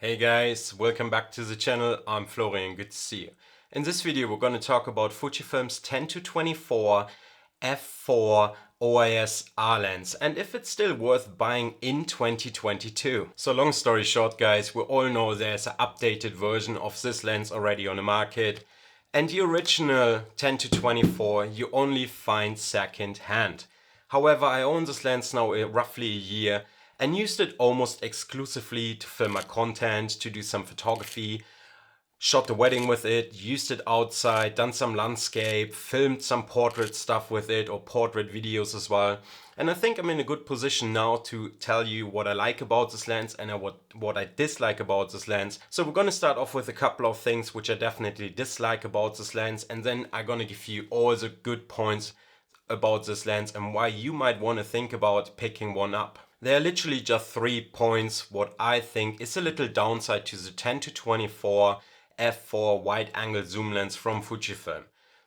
Hey guys, welcome back to the channel. I'm Florian, good to see you. In this video we're going to talk about Fujifilm's 10-24 f4 OIS R lens and if it's still worth buying in 2022. So long story short guys, we all know there's an updated version of this lens already on the market, and the original 10-24 you only find second hand. However, I own this lens now roughly a year and used it almost exclusively to film my content, to do some photography, shot the wedding with it, used it outside, done some landscape, filmed some portrait stuff with it or portrait videos as well. And I think I'm in a good position now to tell you what I like about this lens and what I dislike about this lens. So we're going to start off with a couple of things which I definitely dislike about this lens, and then I'm going to give you all the good points about this lens and why you might want to think about picking one up. There are literally just 3 points what I think is a little downside to the 10-24 f4 wide angle zoom lens from Fujifilm.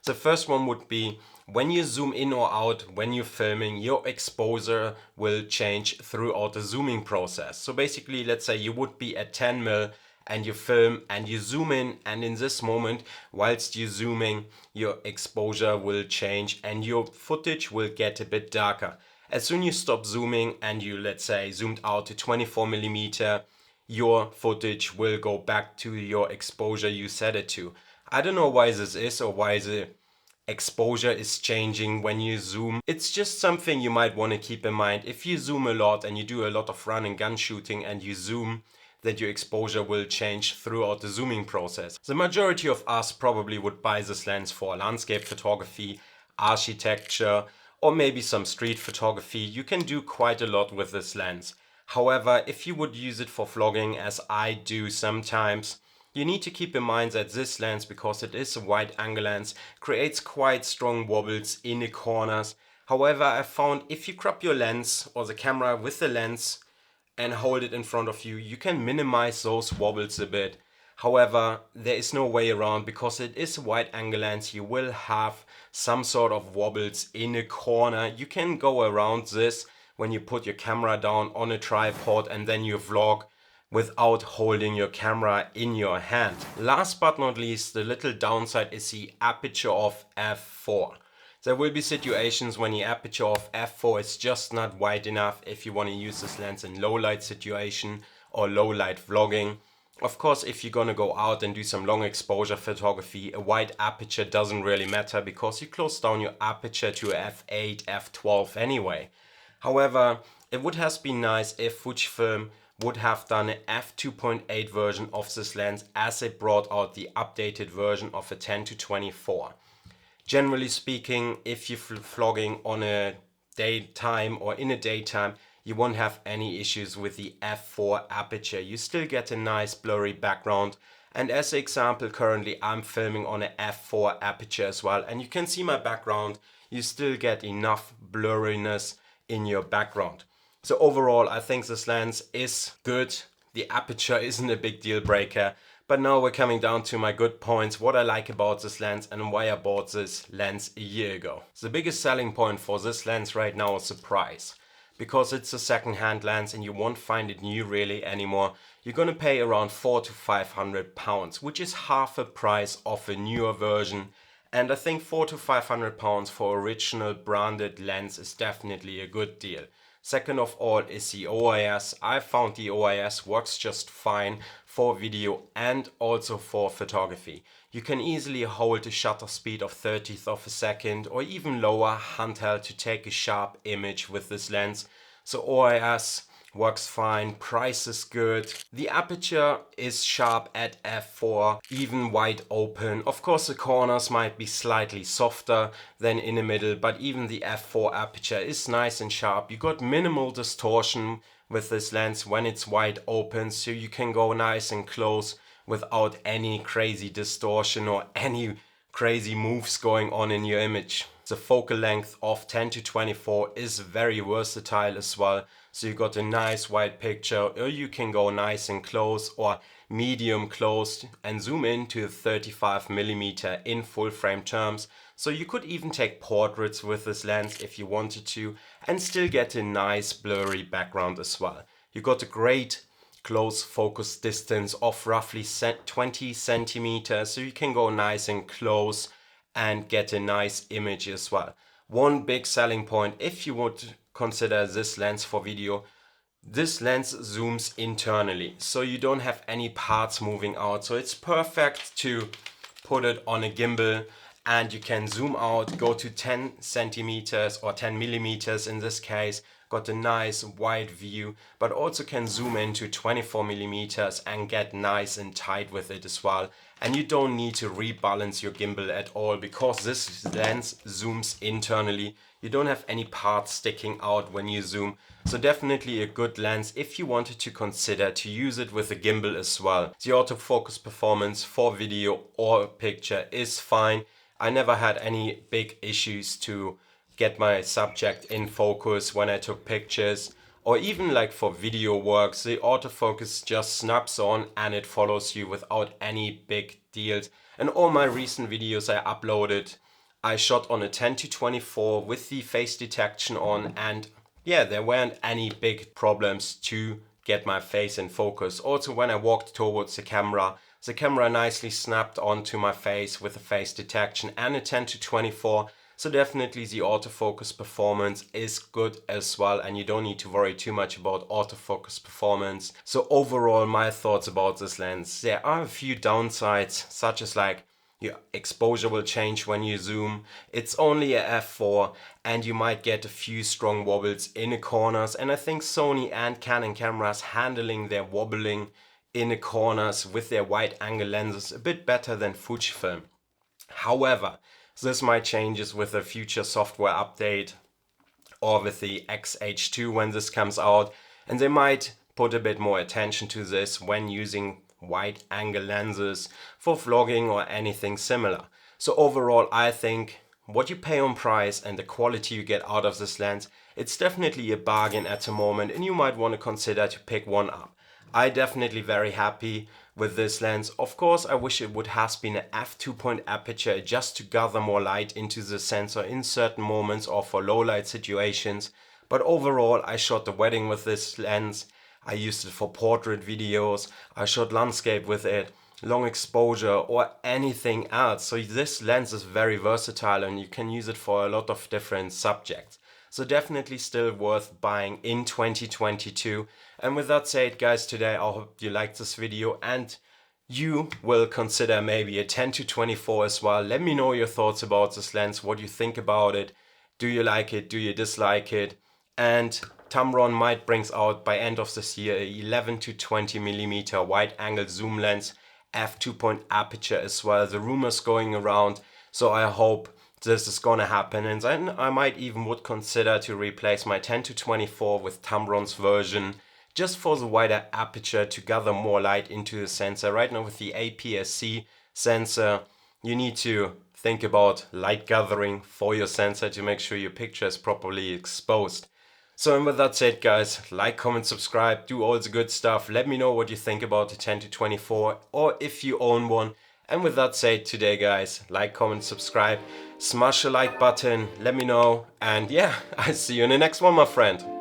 The first one would be when you zoom in or out when you're filming, your exposure will change throughout the zooming process. So basically, let's say you would be at 10mm and you film and you zoom in, and in this moment whilst you're zooming your exposure will change and your footage will get a bit darker. As soon as you stop zooming and you, let's say, zoomed out to 24mm, your footage will go back to your exposure you set it to. I don't know why this is or why the exposure is changing when you zoom. It's just something you might want to keep in mind. If you zoom a lot and you do a lot of run and gun shooting and you zoom, that your exposure will change throughout the zooming process. The majority of us probably would buy this lens for landscape photography, architecture, or maybe some street photography. You can do quite a lot with this lens. However, if you would use it for vlogging, as I do sometimes, you need to keep in mind that this lens, because it is a wide angle lens, creates quite strong wobbles in the corners. However, I found if you crop your lens or the camera with the lens and hold it in front of you, you can minimize those wobbles a bit. However, there is no way around, because it is a wide angle lens. You will have some sort of wobbles in a corner. You can go around this when you put your camera down on a tripod and then you vlog without holding your camera in your hand. Last but not least, the little downside is the aperture of f4. There will be situations when the aperture of f4 is just not wide enough if you want to use this lens in low light situation or low light vlogging. Of course, if you're gonna go out and do some long exposure photography, a wide aperture doesn't really matter because you close down your aperture to f8, f12 anyway. However, it would have been nice if Fujifilm would have done an f2.8 version of this lens as it brought out the updated version of a 10-24. Generally speaking, if you're vlogging on a daytime or in a daytime, you won't have any issues with the f4 aperture. You still get a nice blurry background, and as an example, currently I'm filming on an f4 aperture as well, and you can see my background. You still get enough blurriness in your background. So overall, I think this lens is good. The aperture isn't a big deal breaker. But now we're coming down to my good points, what I like about this lens and why I bought this lens a year ago. The biggest selling point for this lens right now is the price. Because it's a second-hand lens and you won't find it new really anymore, you're gonna pay around £400 to £500, which is half the price of a newer version. And I think £400 to £500 for original branded lens is definitely a good deal. Second of all is the OIS. I found the OIS works just fine for video and also for photography. You can easily hold a shutter speed of 30th of a second or even lower handheld to take a sharp image with this lens. So OIS works fine, price is good. The aperture is sharp at f4, even wide open. Of course the corners might be slightly softer than in the middle, but even the f4 aperture is nice and sharp. You got minimal distortion with this lens when it's wide open, so you can go nice and close without any crazy distortion or any crazy moves going on in your image. The focal length of 10-24 is very versatile as well. So you got a nice wide picture, or you can go nice and close or medium close and zoom in to 35mm in full frame terms. So you could even take portraits with this lens if you wanted to and still get a nice blurry background as well. You got a great close focus distance of roughly 20 centimeters, so you can go nice and close and get a nice image as well. One big selling point, if you would consider this lens for video, this lens zooms internally, so you don't have any parts moving out. So it's perfect to put it on a gimbal and you can zoom out, go to 10 centimeters or 10 millimeters in this case, got a nice wide view, but also can zoom into 24 millimeters and get nice and tight with it as well. And you don't need to rebalance your gimbal at all because this lens zooms internally. You don't have any parts sticking out when you zoom. So definitely a good lens if you wanted to consider to use it with a gimbal as well. The autofocus performance for video or picture is fine. I never had any big issues to get my subject in focus when I took pictures, or even like for video works, the autofocus just snaps on and it follows you without any big deals. And all my recent videos I uploaded, I shot on a 10-24 with the face detection on, and yeah, there weren't any big problems to get my face in focus. Also, when I walked towards the camera nicely snapped onto my face with the face detection and a 10-24. So definitely the autofocus performance is good as well, and you don't need to worry too much about autofocus performance. So overall, my thoughts about this lens, there are a few downsides, such as like your exposure will change when you zoom. It's only a f4 and you might get a few strong wobbles in the corners, and I think Sony and Canon cameras handling their wobbling in the corners with their wide angle lenses a bit better than Fujifilm. However, this might change with a future software update or with the XH2 when this comes out, and they might put a bit more attention to this when using wide angle lenses for vlogging or anything similar. So overall, I think what you pay on price and the quality you get out of this lens, it's definitely a bargain at the moment, and you might want to consider to pick one up. I definitely very happy with this lens. Of course, I wish it would have been an f2 aperture just to gather more light into the sensor in certain moments or for low light situations. But overall, I shot the wedding with this lens. I used it for portrait videos. I shot landscape with it, long exposure or anything else. So this lens is very versatile and you can use it for a lot of different subjects. So definitely still worth buying in 2022. And with that said, guys, today I hope you liked this video and you will consider maybe a 10-24 as well. Let me know your thoughts about this lens, what you think about it. Do you like it? Do you dislike it? And Tamron might brings out by end of this year a 11-20 millimeter wide angle zoom lens, f2 aperture as well. The rumors going around, so I hope this is gonna happen, and then I might even would consider to replace my 10-24 with Tamron's version just for the wider aperture to gather more light into the sensor. Right now with the APS-C sensor, you need to think about light gathering for your sensor to make sure your picture is properly exposed. So and with that said, guys, like, comment, subscribe, do all the good stuff. Let me know what you think about the 10-24 or if you own one. And with that said, today, guys, like, comment, subscribe, smash the like button, let me know, and yeah, I'll see you in the next one, my friend.